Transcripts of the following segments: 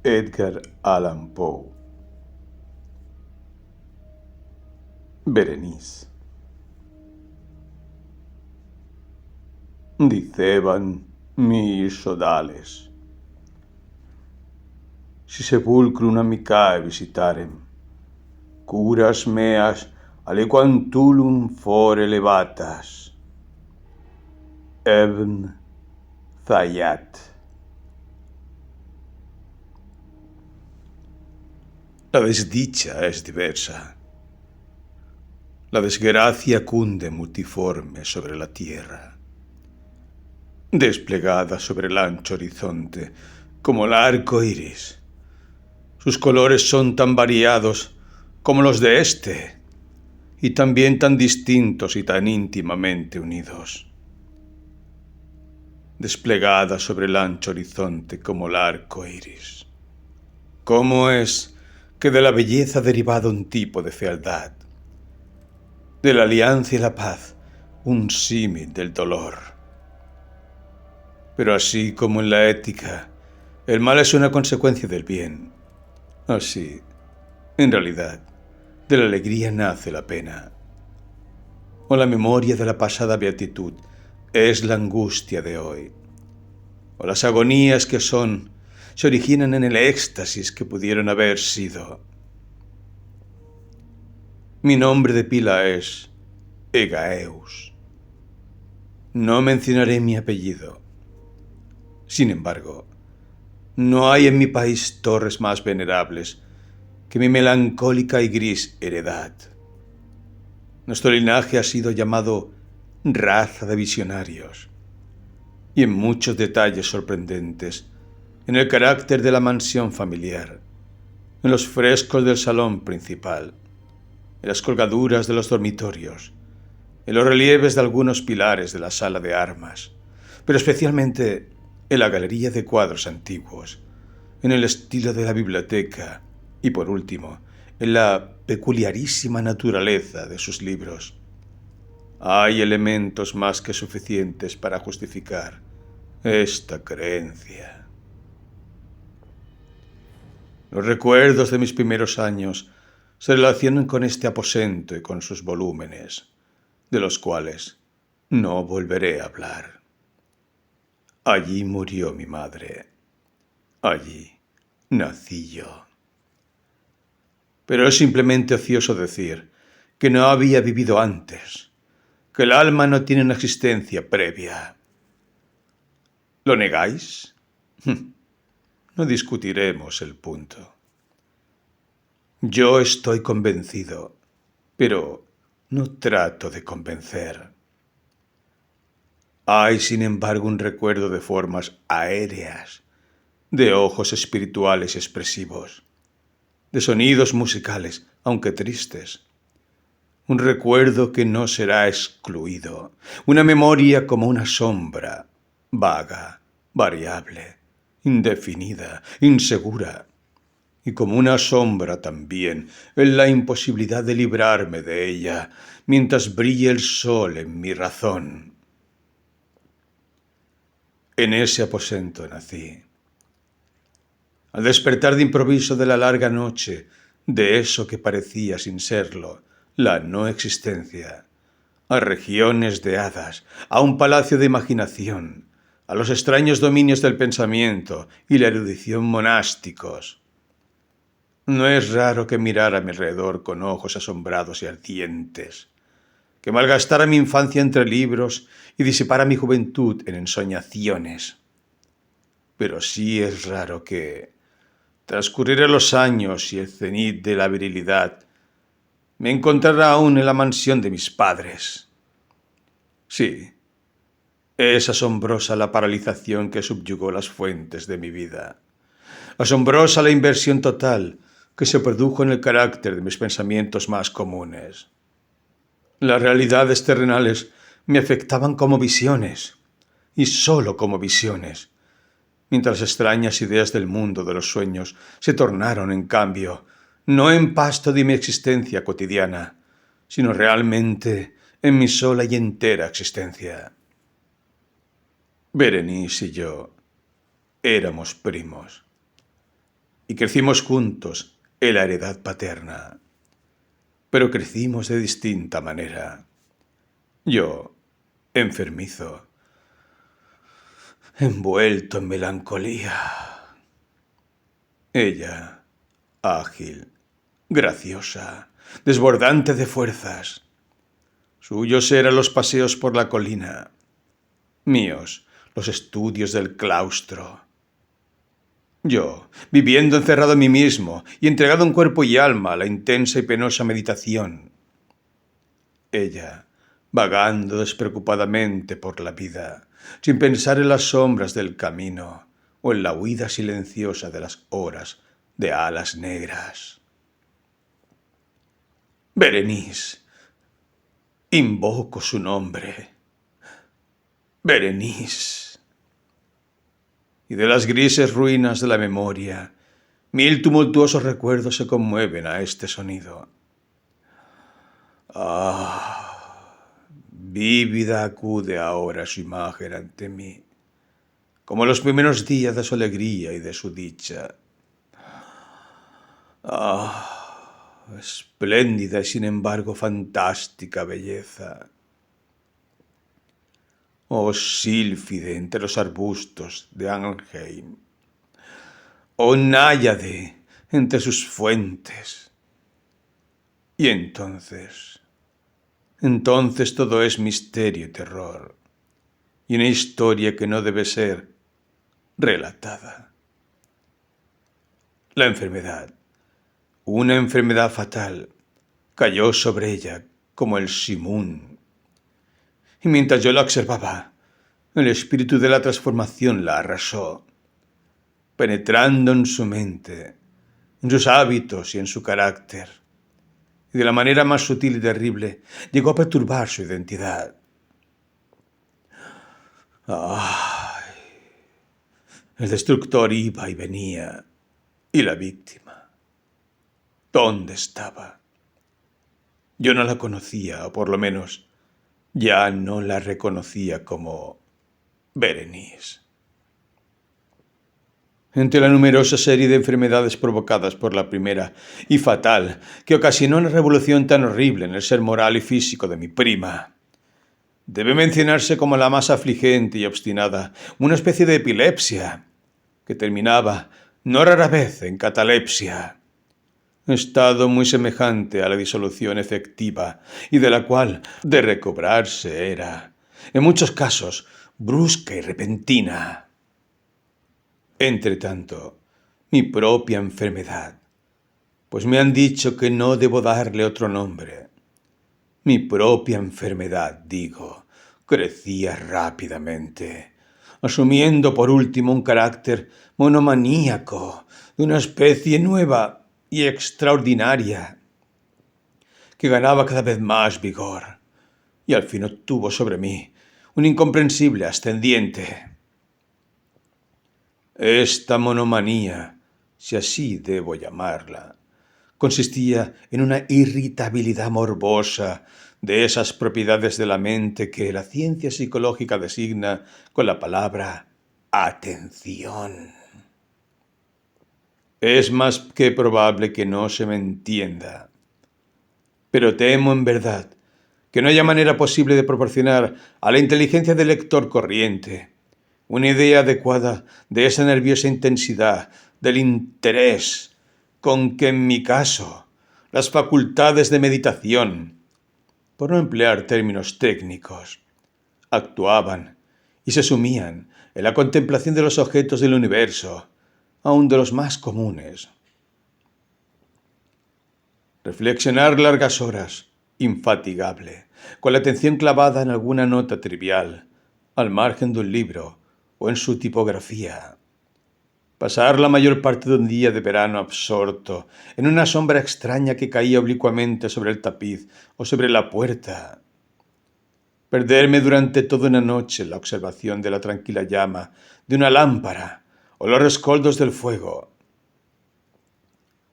Edgar Allan Poe. Berenice. Diceban mis sodales, si sepulcrum amicae visitarem, curas meas aliquantulum fore levatas. Ebn Zayat. La desdicha es diversa. La desgracia cunde multiforme sobre la tierra, desplegada sobre el ancho horizonte como el arco iris. Sus colores son tan variados como los de éste, y también tan distintos y tan íntimamente unidos. Desplegada sobre el ancho horizonte como el arco iris. ¿Cómo es que de la belleza ha derivado un tipo de fealdad? De la alianza y la paz, un símil del dolor. Pero así como en la ética, el mal es una consecuencia del bien, así, en realidad, de la alegría nace la pena. O la memoria de la pasada beatitud es la angustia de hoy. O las agonías que son se originan en el éxtasis que pudieron haber sido. Mi nombre de pila es Egaeus. No mencionaré mi apellido. Sin embargo, no hay en mi país torres más venerables que mi melancólica y gris heredad. Nuestro linaje ha sido llamado raza de visionarios, y en muchos detalles sorprendentes, en el carácter de la mansión familiar, en los frescos del salón principal, en las colgaduras de los dormitorios, en los relieves de algunos pilares de la sala de armas, pero especialmente en la galería de cuadros antiguos, en el estilo de la biblioteca y, por último, en la peculiarísima naturaleza de sus libros. Hay elementos más que suficientes para justificar esta creencia. Los recuerdos de mis primeros años se relacionan con este aposento y con sus volúmenes, de los cuales no volveré a hablar. Allí murió mi madre. Allí nací yo. Pero es simplemente ocioso decir que no había vivido antes, que el alma no tiene una existencia previa. ¿Lo negáis? No discutiremos el punto. Yo estoy convencido, pero no trato de convencer. Hay, sin embargo, un recuerdo de formas aéreas, de ojos espirituales y expresivos, de sonidos musicales, aunque tristes. Un recuerdo que no será excluido, una memoria como una sombra, vaga, variable, indefinida, insegura, y como una sombra también en la imposibilidad de librarme de ella mientras brille el sol en mi razón. En ese aposento nací. Al despertar de improviso de la larga noche, de eso que parecía sin serlo, la no existencia, a regiones de hadas, a un palacio de imaginación, a los extraños dominios del pensamiento y la erudición monásticos. No es raro que mirara a mi alrededor con ojos asombrados y ardientes, que malgastara mi infancia entre libros y disipara mi juventud en ensoñaciones. Pero sí es raro que, transcurrieran los años y el cenit de la virilidad, me encontrara aún en la mansión de mis padres. Sí, es asombrosa la paralización que subyugó las fuentes de mi vida. Asombrosa la inversión total que se produjo en el carácter de mis pensamientos más comunes. Las realidades terrenales me afectaban como visiones, y sólo como visiones, mientras las extrañas ideas del mundo de los sueños se tornaron, en cambio, no en pasto de mi existencia cotidiana, sino realmente en mi sola y entera existencia. Berenice y yo éramos primos. y crecimos juntos en la heredad paterna. Pero crecimos de distinta manera. Yo, enfermizo, envuelto en melancolía. Ella, ágil, graciosa, desbordante de fuerzas. Suyos eran los paseos por la colina, míos los estudios del claustro. Yo, viviendo encerrado en mí mismo y entregado en cuerpo y alma a la intensa y penosa meditación. Ella, vagando despreocupadamente por la vida, sin pensar en las sombras del camino o en la huida silenciosa de las horas de alas negras. Berenice, invoco su nombre. Berenice. Y de las grises ruinas de la memoria, 1000 tumultuosos recuerdos se conmueven a este sonido. Vívida acude ahora su imagen ante mí, como los primeros días de su alegría y de su dicha. Espléndida y sin embargo fantástica belleza. Oh sílfide entre los arbustos de Arnheim. Oh náyade entre sus fuentes. Y entonces todo es misterio y terror, y una historia que no debe ser relatada. La enfermedad, una enfermedad fatal, cayó sobre ella como el simún. Y mientras yo la observaba, el espíritu de la transformación la arrasó, penetrando en su mente, en sus hábitos y en su carácter. Y de la manera más sutil y terrible llegó a perturbar su identidad. El destructor iba y venía, y la víctima, ¿dónde estaba? Yo no la conocía, o por lo menos ya no la reconocía como Berenice. Entre la numerosa serie de enfermedades provocadas por la primera y fatal que ocasionó una revolución tan horrible en el ser moral y físico de mi prima, debe mencionarse como la más afligente y obstinada una especie de epilepsia que terminaba no rara vez en catalepsia, estado muy semejante a la disolución efectiva y de la cual de recobrarse era, en muchos casos, brusca y repentina. Entretanto, mi propia enfermedad, pues me han dicho que no debo darle otro nombre. Mi propia enfermedad, digo, crecía rápidamente, asumiendo por último un carácter monomaníaco de una especie nueva y extraordinaria, que ganaba cada vez más vigor y al fin obtuvo sobre mí un incomprensible ascendiente. Esta monomanía, si así debo llamarla, consistía en una irritabilidad morbosa de esas propiedades de la mente que la ciencia psicológica designa con la palabra atención. Es más que probable que no se me entienda, pero temo en verdad que no haya manera posible de proporcionar a la inteligencia del lector corriente una idea adecuada de esa nerviosa intensidad, del interés con que en mi caso las facultades de meditación, por no emplear términos técnicos, actuaban y se sumían en la contemplación de los objetos del universo, aun de los más comunes. Reflexionar largas horas, infatigable, con la atención clavada en alguna nota trivial, al margen de un libro o en su tipografía. Pasar la mayor parte de un día de verano absorto en una sombra extraña que caía oblicuamente sobre el tapiz o sobre la puerta. Perderme durante toda una noche en la observación de la tranquila llama de una lámpara o los rescoldos del fuego.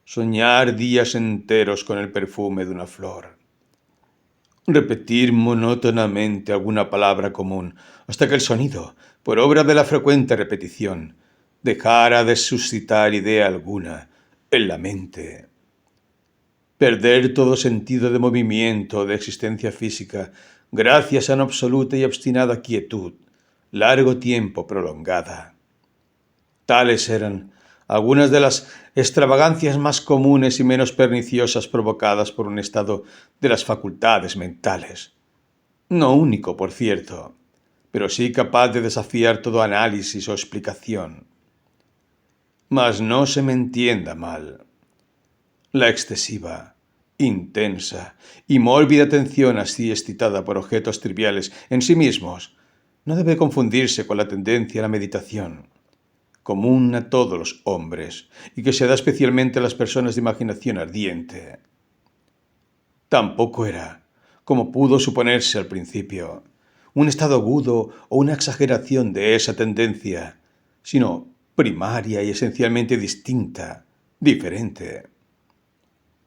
Soñar días enteros con el perfume de una flor. Repetir monótonamente alguna palabra común hasta que el sonido, por obra de la frecuente repetición, dejara de suscitar idea alguna en la mente. Perder todo sentido de movimiento, de existencia física, gracias a una absoluta y obstinada quietud, largo tiempo prolongada. Tales eran algunas de las extravagancias más comunes y menos perniciosas provocadas por un estado de las facultades mentales. No único, por cierto, pero sí capaz de desafiar todo análisis o explicación. Mas no se me entienda mal. La excesiva, intensa y mórbida atención así excitada por objetos triviales en sí mismos no debe confundirse con la tendencia a la meditación, común a todos los hombres y que se da especialmente a las personas de imaginación ardiente. Tampoco era, como pudo suponerse al principio, un estado agudo o una exageración de esa tendencia, sino primaria y esencialmente distinta, diferente.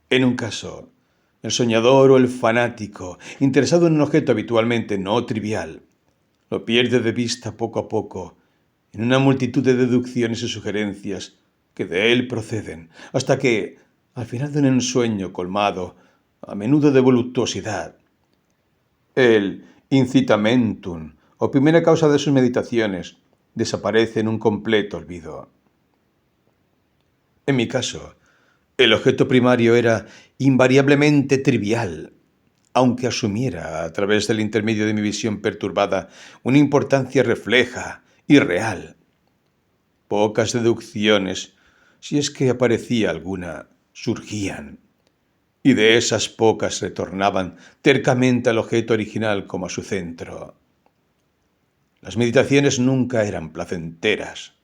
En un caso, el soñador o el fanático, interesado en un objeto habitualmente no trivial, lo pierde de vista poco a poco en una multitud de deducciones y sugerencias que de él proceden, hasta que, al final de un ensueño colmado, a menudo de voluptuosidad, el incitamentum, o primera causa de sus meditaciones, desaparece en un completo olvido. En mi caso, el objeto primario era invariablemente trivial, aunque asumiera, a través del intermedio de mi visión perturbada, una importancia refleja y real. Pocas deducciones, si es que aparecía alguna, surgían, y de esas pocas retornaban tercamente al objeto original como a su centro. Las meditaciones nunca eran placenteras,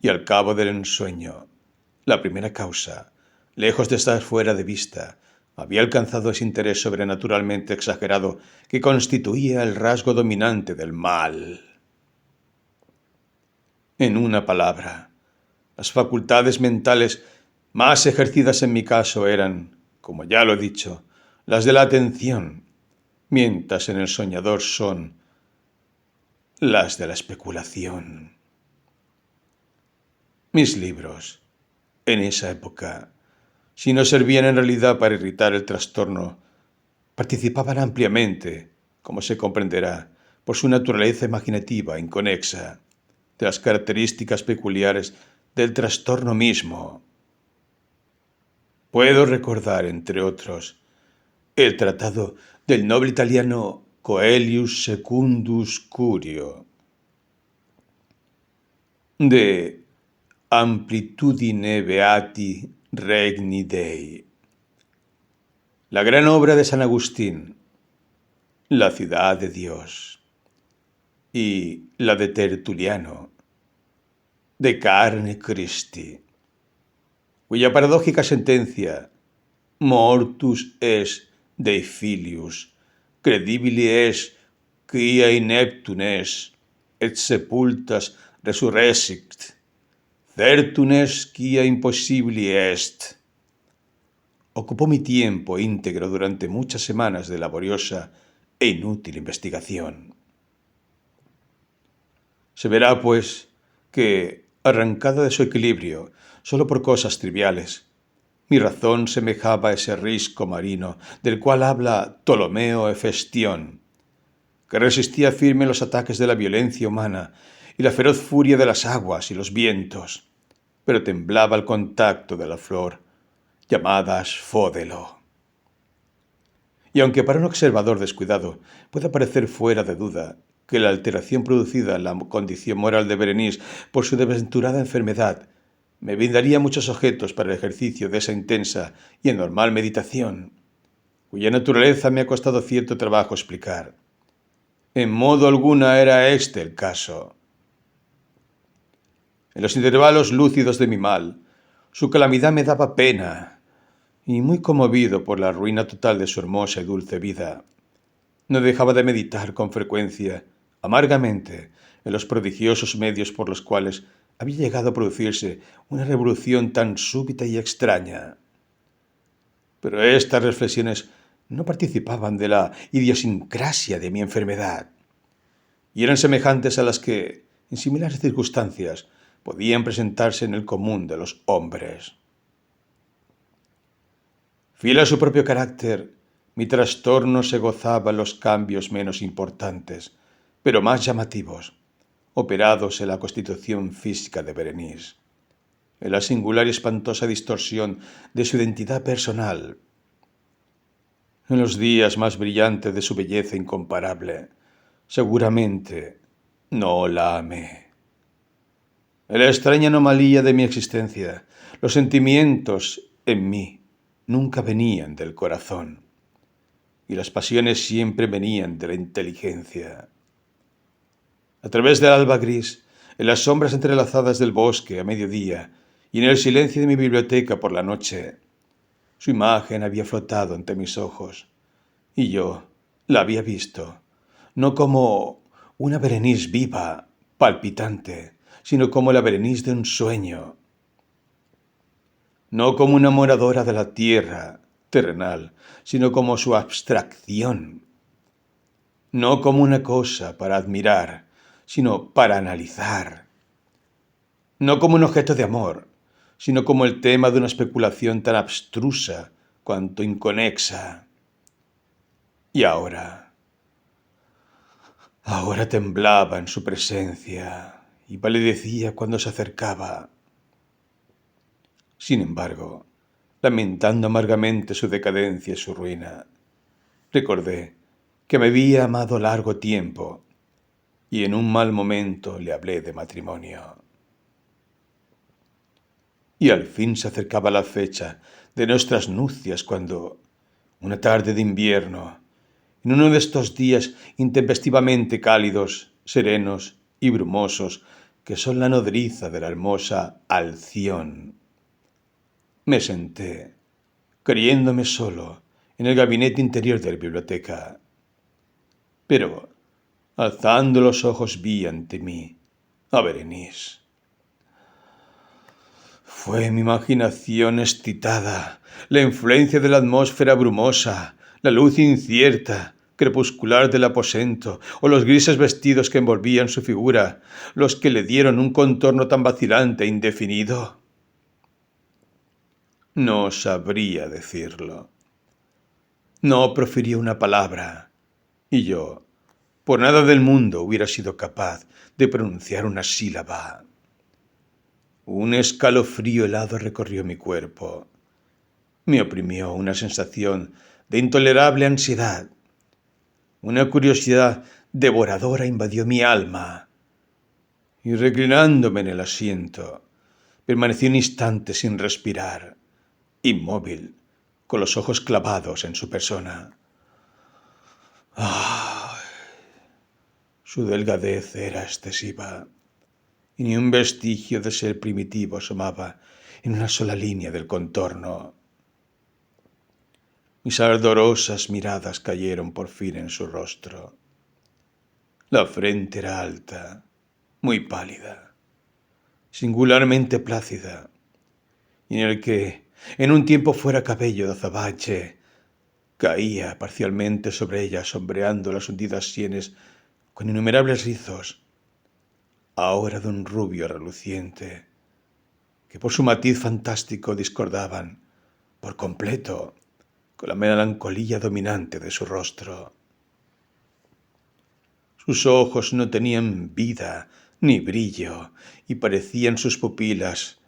y al cabo del ensueño, la primera causa, lejos de estar fuera de vista, había alcanzado ese interés sobrenaturalmente exagerado que constituía el rasgo dominante del mal. En una palabra, las facultades mentales más ejercidas en mi caso eran, como ya lo he dicho, las de la atención, mientras en el soñador son las de la especulación. Mis libros, en esa época, si no servían en realidad para irritar el trastorno, participaban ampliamente, como se comprenderá, por su naturaleza imaginativa inconexa, de las características peculiares del trastorno mismo. Puedo recordar, entre otros, el tratado del noble italiano Coelius Secundus Curio, de Amplitudine Beati Regni Dei, la gran obra de San Agustín, La ciudad de Dios, y la de Tertuliano, De carne Christi, cuya paradójica sentencia, mortus est Dei filius, credibili est quia ineptum est, et sepultas resurrexit, certum est quia impossibili est, ocupó mi tiempo íntegro durante muchas semanas de laboriosa e inútil investigación. Se verá, pues, que, arrancada de su equilibrio, solo por cosas triviales, mi razón semejaba a ese risco marino del cual habla Ptolomeo Hefestión, que resistía firme los ataques de la violencia humana y la feroz furia de las aguas y los vientos, pero temblaba al contacto de la flor, llamada asfódelo. Y aunque para un observador descuidado pueda parecer fuera de duda que la alteración producida en la condición moral de Berenice por su desventurada enfermedad me brindaría muchos objetos para el ejercicio de esa intensa y anormal meditación, cuya naturaleza me ha costado cierto trabajo explicar. En modo alguno era este el caso. En los intervalos lúcidos de mi mal, su calamidad me daba pena, y muy conmovido por la ruina total de su hermosa y dulce vida, no dejaba de meditar con frecuencia, amargamente, en los prodigiosos medios por los cuales había llegado a producirse una revolución tan súbita y extraña. Pero estas reflexiones no participaban de la idiosincrasia de mi enfermedad, y eran semejantes a las que, en similares circunstancias, podían presentarse en el común de los hombres. Fiel a su propio carácter, mi trastorno se gozaba en los cambios menos importantes, pero más llamativos, operados en la constitución física de Berenice, en la singular y espantosa distorsión de su identidad personal, en los días más brillantes de su belleza incomparable. Seguramente no la amé. En la extraña anomalía de mi existencia, los sentimientos en mí nunca venían del corazón y las pasiones siempre venían de la inteligencia. A través del alba gris, en las sombras entrelazadas del bosque a mediodía y en el silencio de mi biblioteca por la noche, su imagen había flotado ante mis ojos y yo la había visto, no como una Berenice viva, palpitante, sino como la Berenice de un sueño, no como una moradora de la tierra terrenal, sino como su abstracción, no como una cosa para admirar, sino para analizar, no como un objeto de amor, sino como el tema de una especulación tan abstrusa cuanto inconexa. Y ahora temblaba en su presencia y palidecía cuando se acercaba. Sin embargo, lamentando amargamente su decadencia y su ruina, recordé que me había amado largo tiempo y en un mal momento le hablé de matrimonio. Y al fin se acercaba la fecha de nuestras nupcias cuando, una tarde de invierno, en uno de estos días intempestivamente cálidos, serenos y brumosos que son la nodriza de la hermosa Alción, me senté, creyéndome solo, en el gabinete interior de la biblioteca. Pero, alzando los ojos, vi ante mí a Berenice. Fue mi imaginación excitada, la influencia de la atmósfera brumosa, la luz incierta, crepuscular del aposento, o los grises vestidos que envolvían su figura, los que le dieron un contorno tan vacilante e indefinido. No sabría decirlo. No profería una palabra, y yo, por nada del mundo, hubiera sido capaz de pronunciar una sílaba. Un escalofrío helado recorrió mi cuerpo. Me oprimió una sensación de intolerable ansiedad. Una curiosidad devoradora invadió mi alma. Y reclinándome en el asiento, permanecí un instante sin respirar, inmóvil, con los ojos clavados en su persona. Su delgadez era excesiva, y ni un vestigio de ser primitivo asomaba en una sola línea del contorno. Mis ardorosas miradas cayeron por fin en su rostro. La frente era alta, muy pálida, singularmente plácida, y en el que, en un tiempo fuera cabello de azabache, caía parcialmente sobre ella, sombreando las hundidas sienes con innumerables rizos, ahora de un rubio reluciente, que por su matiz fantástico discordaban por completo con la melancolía dominante de su rostro. Sus ojos no tenían vida ni brillo y parecían sus pupilas,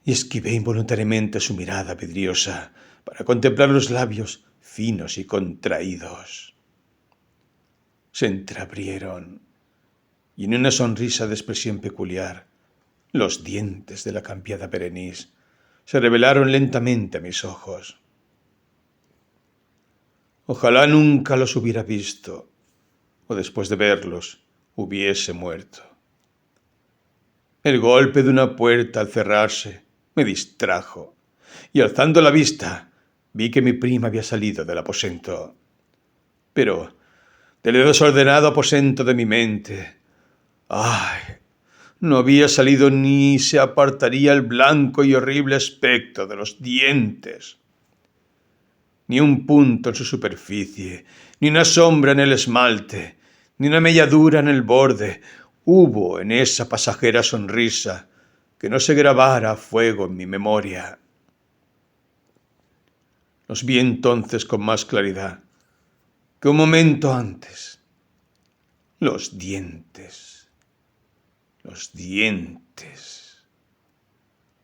y esquivé involuntariamente su mirada vidriosa para contemplar los labios finos y contraídos. Se entreabrieron, y en una sonrisa de expresión peculiar, los dientes de la cambiada Berenice se revelaron lentamente a mis ojos. Ojalá nunca los hubiera visto, o después de verlos hubiese muerto. El golpe de una puerta al cerrarse me distrajo, y alzando la vista vi que mi prima había salido del aposento. Pero del desordenado aposento de mi mente, no había salido ni se apartaría el blanco y horrible aspecto de los dientes. Ni un punto en su superficie, ni una sombra en el esmalte, ni una melladura en el borde hubo en esa pasajera sonrisa que no se grabara a fuego en mi memoria. Los vi entonces con más claridad que un momento antes. Los dientes. Los dientes.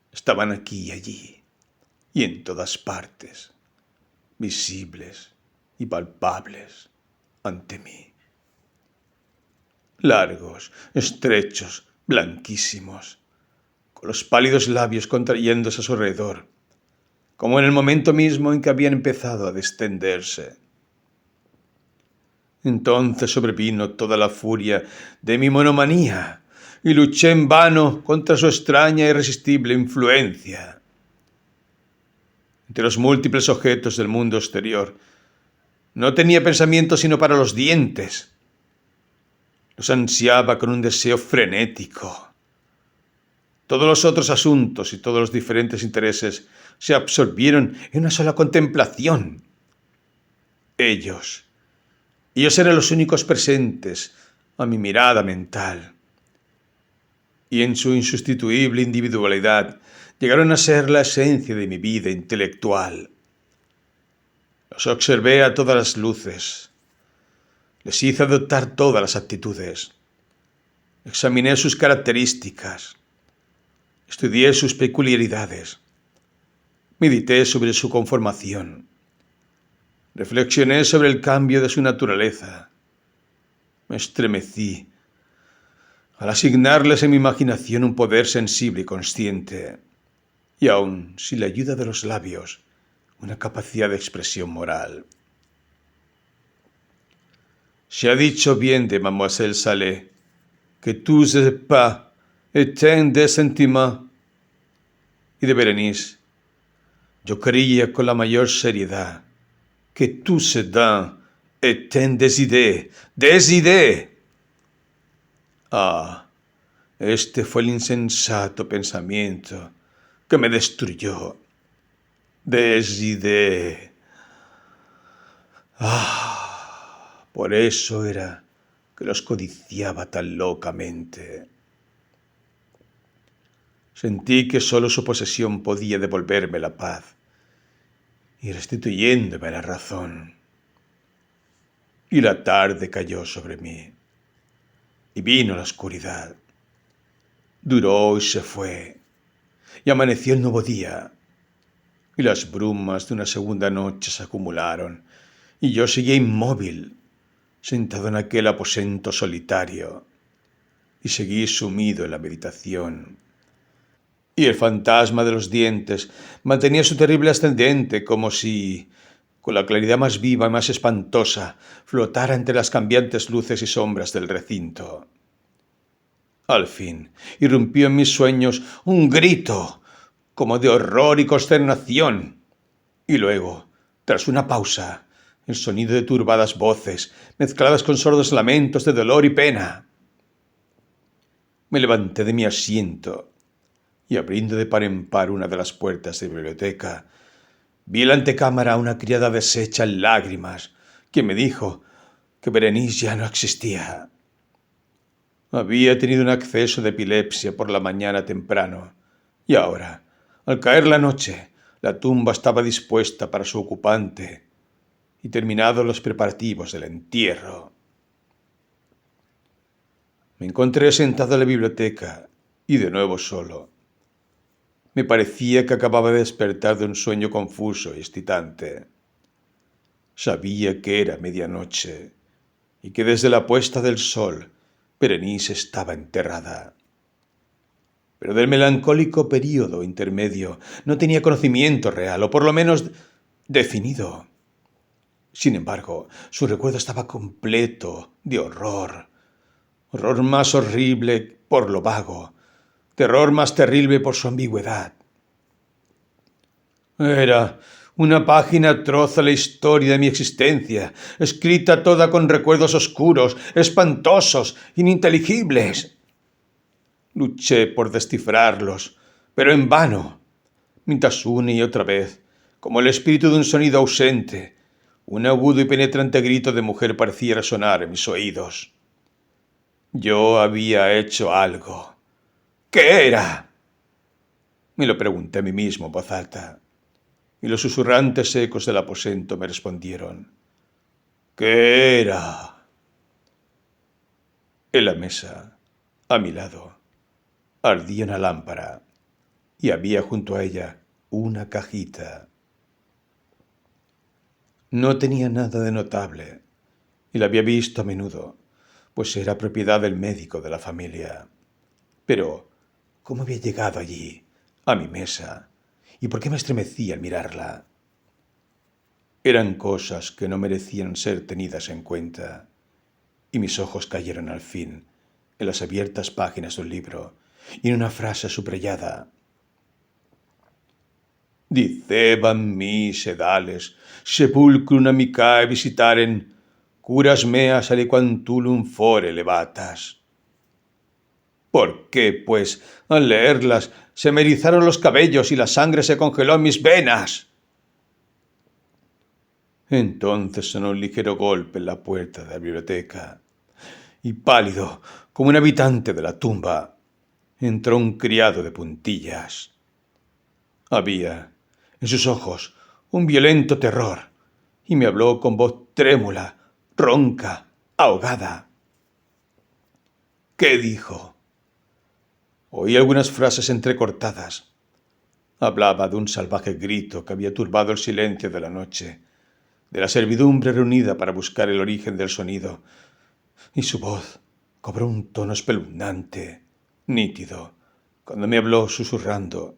Estaban aquí y allí, y en todas partes, visibles y palpables ante mí. Largos, estrechos, blanquísimos, con los pálidos labios contrayéndose a su alrededor, como en el momento mismo en que habían empezado a distenderse. Entonces sobrevino toda la furia de mi monomanía y luché en vano contra su extraña e irresistible influencia. Entre los múltiples objetos del mundo exterior, no tenía pensamiento sino para los dientes. Los ansiaba con un deseo frenético. Todos los otros asuntos y todos los diferentes intereses se absorbieron en una sola contemplación. Ellos eran los únicos presentes a mi mirada mental. Y en su insustituible individualidad llegaron a ser la esencia de mi vida intelectual. Los observé a todas las luces. Les hice adoptar todas las actitudes. Examiné sus características. Estudié sus peculiaridades. Medité sobre su conformación. Reflexioné sobre el cambio de su naturaleza. Me estremecí al asignarles en mi imaginación un poder sensible y consciente, y aun sin la ayuda de los labios, una capacidad de expresión moral. Se ha dicho bien de Mademoiselle Salé que tous ses pas étaient des sentiments, y de Berenice, yo creía con la mayor seriedad que tous ses dents étaient des idées, des idées. Ah, este fue el insensato pensamiento que me destruyó. Des idées. Ah, por eso era que los codiciaba tan locamente. Sentí que solo su posesión podía devolverme la paz y restituyéndome la razón. Y la tarde cayó sobre mí, y vino la oscuridad. Duró y se fue, y amaneció el nuevo día, y las brumas de una segunda noche se acumularon, y yo seguía inmóvil, sentado en aquel aposento solitario, y seguí sumido en la meditación. Y el fantasma de los dientes mantenía su terrible ascendente, como si, con la claridad más viva y más espantosa, flotara entre las cambiantes luces y sombras del recinto. Al fin, irrumpió en mis sueños un grito, como de horror y consternación, y luego, tras una pausa, el sonido de turbadas voces, mezcladas con sordos lamentos de dolor y pena. Me levanté de mi asiento y, abriendo de par en par una de las puertas de la biblioteca, vi en la antecámara a una criada deshecha en lágrimas, quien me dijo que Berenice ya no existía. Había tenido un acceso de epilepsia por la mañana temprano, y ahora, al caer la noche, la tumba estaba dispuesta para su ocupante, y terminados los preparativos del entierro. Me encontré sentado en la biblioteca, y de nuevo solo. Me parecía que acababa de despertar de un sueño confuso y excitante. Sabía que era medianoche, y que desde la puesta del sol Berenice estaba enterrada. Pero del melancólico período intermedio no tenía conocimiento real, o por lo menos definido. Sin embargo, su recuerdo estaba completo de horror. Horror más horrible por lo vago, terror más terrible por su ambigüedad. Era una página atroz a la historia de mi existencia, escrita toda con recuerdos oscuros, espantosos, ininteligibles. Luché por descifrarlos, pero en vano, mientras una y otra vez, como el espíritu de un sonido ausente, un agudo y penetrante grito de mujer parecía resonar en mis oídos. Yo había hecho algo. ¿Qué era? Me lo pregunté a mí mismo en voz alta. y los susurrantes ecos del aposento me respondieron. ¿Qué era? En la mesa, a mi lado, ardía una lámpara y había junto a ella una cajita. No tenía nada de notable y la había visto a menudo, pues era propiedad del médico de la familia. Pero, ¿cómo había llegado allí, a mi mesa? ¿Y por qué me estremecí al mirarla? Eran cosas que no merecían ser tenidas en cuenta, y mis ojos cayeron al fin en las abiertas páginas de un libro y en una frase subrayada. Diceban mis sedales, sepulcrum amicae visitaren, curas meas aliquantulum fore levatas. ¿Por qué, pues, al leerlas, se me erizaron los cabellos y la sangre se congeló en mis venas? Entonces sonó un ligero golpe en la puerta de la biblioteca, y pálido como un habitante de la tumba, entró un criado de puntillas. Había en sus ojos un violento terror, y me habló con voz trémula, ronca, ahogada. ¿Qué dijo? Oí algunas frases entrecortadas. Hablaba de un salvaje grito que había turbado el silencio de la noche, de la servidumbre reunida para buscar el origen del sonido, y su voz cobró un tono espeluznante, nítido, cuando me habló susurrando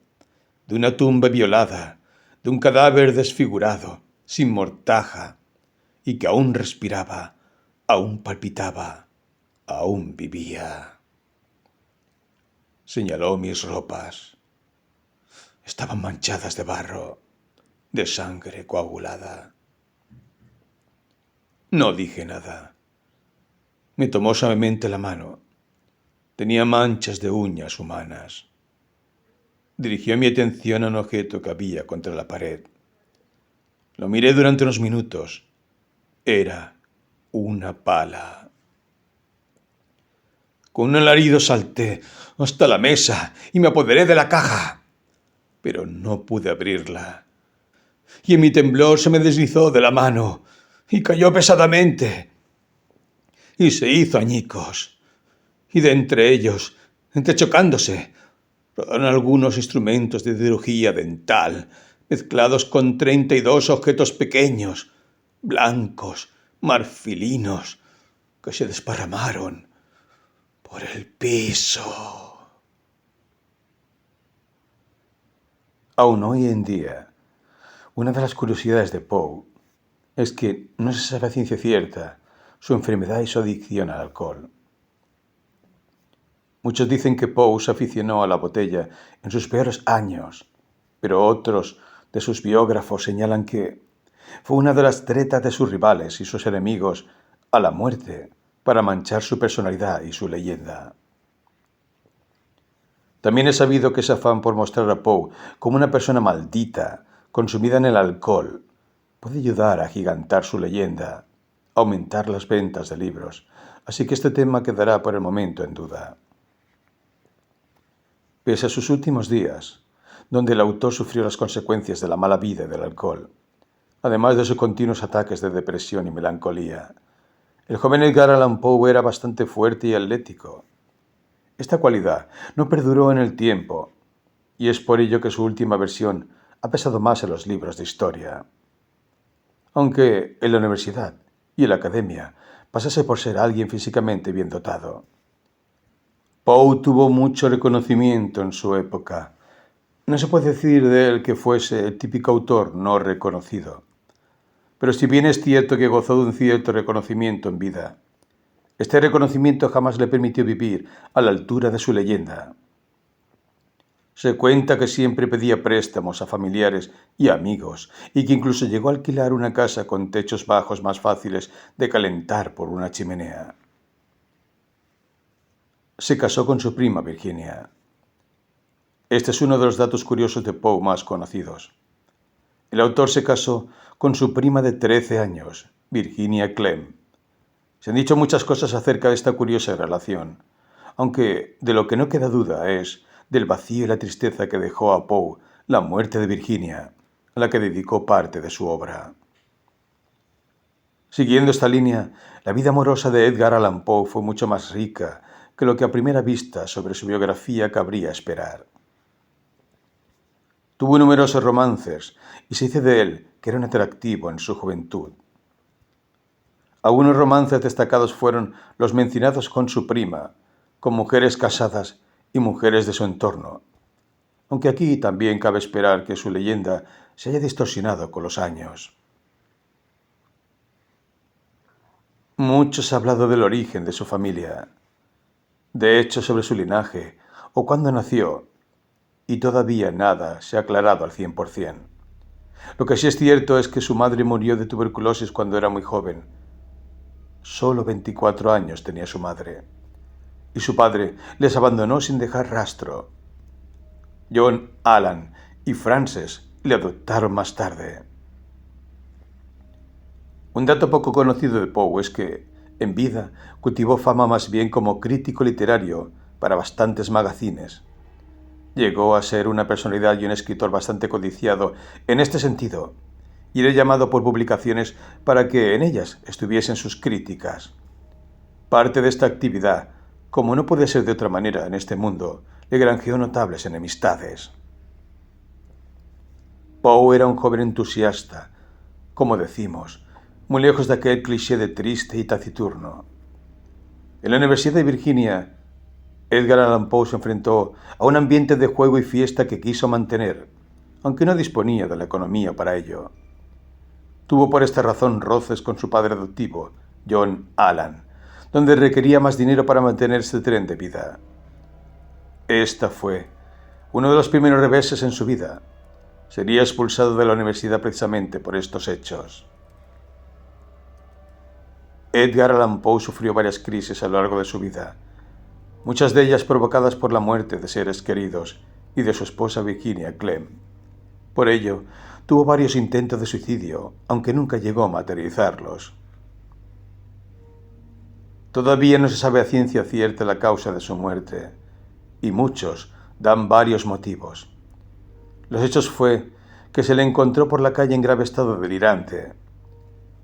de una tumba violada, de un cadáver desfigurado, sin mortaja, y que aún respiraba, aún palpitaba, aún vivía. Señaló mis ropas. Estaban manchadas de barro, de sangre coagulada. No dije nada. Me tomó suavemente la mano. Tenía manchas de uñas humanas. Dirigió mi atención a un objeto que había contra la pared. Lo miré durante unos minutos. Era una pala. Con un alarido salté hasta la mesa y me apoderé de la caja. Pero no pude abrirla. Y en mi temblor se me deslizó de la mano y cayó pesadamente. Y se hizo añicos. Y de entre ellos, entrechocándose, rodaron algunos instrumentos de cirugía dental, mezclados con 32 objetos pequeños, blancos, marfilinos, que se desparramaron por el piso. Aún hoy en día, una de las curiosidades de Poe es que no se sabe a ciencia cierta su enfermedad y su adicción al alcohol. Muchos dicen que Poe se aficionó a la botella en sus peores años, pero otros de sus biógrafos señalan que fue una de las tretas de sus rivales y sus enemigos a la muerte para manchar su personalidad y su leyenda. También es sabido que ese afán por mostrar a Poe como una persona maldita, consumida en el alcohol, puede ayudar a agigantar su leyenda, aumentar las ventas de libros, así que este tema quedará por el momento en duda. Pese a sus últimos días, donde el autor sufrió las consecuencias de la mala vida y del alcohol, además de sus continuos ataques de depresión y melancolía, el joven Edgar Allan Poe era bastante fuerte y atlético. Esta cualidad no perduró en el tiempo, y es por ello que su última versión ha pesado más en los libros de historia. Aunque en la universidad y en la academia pasase por ser alguien físicamente bien dotado. Poe tuvo mucho reconocimiento en su época. No se puede decir de él que fuese el típico autor no reconocido. Pero si bien es cierto que gozó de un cierto reconocimiento en vida, este reconocimiento jamás le permitió vivir a la altura de su leyenda. Se cuenta que siempre pedía préstamos a familiares y amigos y que incluso llegó a alquilar una casa con techos bajos más fáciles de calentar por una chimenea. Se casó con su prima Virginia. Este es uno de los datos curiosos de Poe más conocidos. El autor se casó con su prima de 13 años, Virginia Clemm. Se han dicho muchas cosas acerca de esta curiosa relación, aunque de lo que no queda duda es del vacío y la tristeza que dejó a Poe la muerte de Virginia, a la que dedicó parte de su obra. Siguiendo esta línea, la vida amorosa de Edgar Allan Poe fue mucho más rica que lo que a primera vista sobre su biografía cabría esperar. Tuvo numerosos romances y se dice de él que era un atractivo en su juventud. Algunos romances destacados fueron los mencionados con su prima, con mujeres casadas y mujeres de su entorno, aunque aquí también cabe esperar que su leyenda se haya distorsionado con los años. Mucho se ha hablado del origen de su familia, de hecho sobre su linaje o cuándo nació, y todavía nada se ha aclarado al 100%. Lo que sí es cierto es que su madre murió de tuberculosis cuando era muy joven. Solo 24 años tenía su madre, y su padre les abandonó sin dejar rastro. John, Alan y Frances le adoptaron más tarde. Un dato poco conocido de Poe es que, en vida, cultivó fama más bien como crítico literario para bastantes magazines. Llegó a ser una personalidad y un escritor bastante codiciado en este sentido, y era llamado por publicaciones para que en ellas estuviesen sus críticas. Parte de esta actividad, como no puede ser de otra manera en este mundo, le granjeó notables enemistades. Poe era un joven entusiasta, como decimos, muy lejos de aquel cliché de triste y taciturno. En la Universidad de Virginia, Edgar Allan Poe se enfrentó a un ambiente de juego y fiesta que quiso mantener, aunque no disponía de la economía para ello. Tuvo por esta razón roces con su padre adoptivo, John Allan, donde requería más dinero para mantener ese tren de vida. Esta fue uno de los primeros reveses en su vida. Sería expulsado de la universidad precisamente por estos hechos. Edgar Allan Poe sufrió varias crisis a lo largo de su vida, muchas de ellas provocadas por la muerte de seres queridos y de su esposa Virginia Clem. Por ello, tuvo varios intentos de suicidio, aunque nunca llegó a materializarlos. Todavía no se sabe a ciencia cierta la causa de su muerte, y muchos dan varios motivos. Los hechos fue que se le encontró por la calle en grave estado delirante.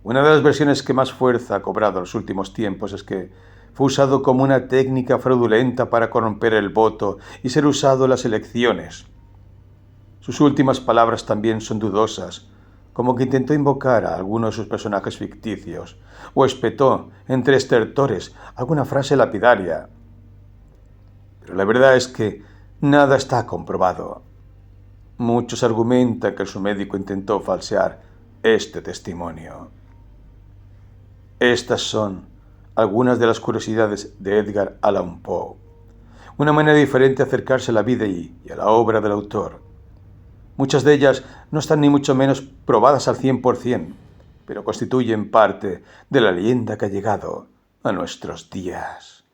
Una de las versiones que más fuerza ha cobrado en los últimos tiempos es que fue usado como una técnica fraudulenta para corromper el voto y ser usado en las elecciones. Sus últimas palabras también son dudosas, como que intentó invocar a alguno de sus personajes ficticios, o espetó, entre estertores, alguna frase lapidaria. Pero la verdad es que nada está comprobado. Muchos argumentan que su médico intentó falsear este testimonio. Estas son algunas de las curiosidades de Edgar Allan Poe. Una manera diferente de acercarse a la vida y a la obra del autor. Muchas de ellas no están ni mucho menos probadas al 100%, pero constituyen parte de la leyenda que ha llegado a nuestros días.